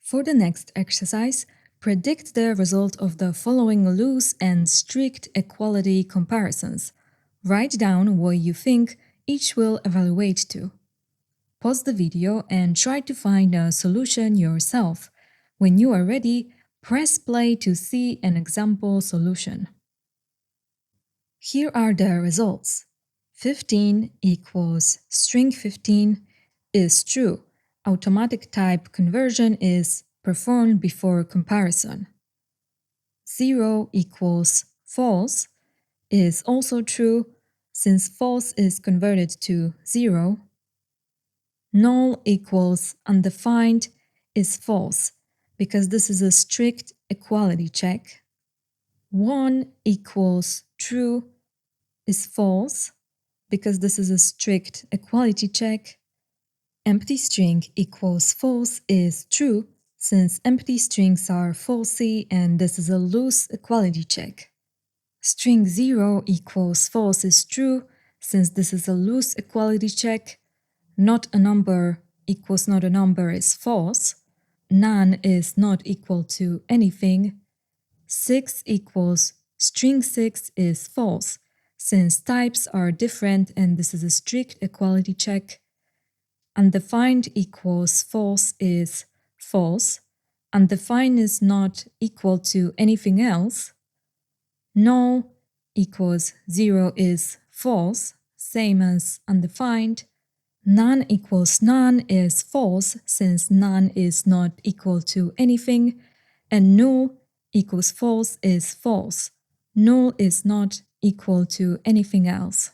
For the next exercise, predict the result of the following loose and strict equality comparisons. Write down what you think each will evaluate to. Pause the video and try to find a solution yourself. When you are ready, press play to see an example solution. Here are the results. 15 equals string 15 is true. Automatic type conversion is performed before comparison. 0 equals false is also true, since false is converted to 0. Null equals undefined is false, because this is a strict equality check. 1 equals true is false, because this is a strict equality check. Empty string equals false is true, since empty strings are falsy and this is a loose equality check. String 0 equals false is true, since this is a loose equality check. Not a number equals not a number is false. None is not equal to anything. 6 equals string 6 is false, since types are different and this is a strict equality check. Undefined equals false is false. Undefined is not equal to anything else. Null equals 0 is false, same as undefined. None equals none is false, since none is not equal to anything. And null equals false is false. Null is not equal to anything else.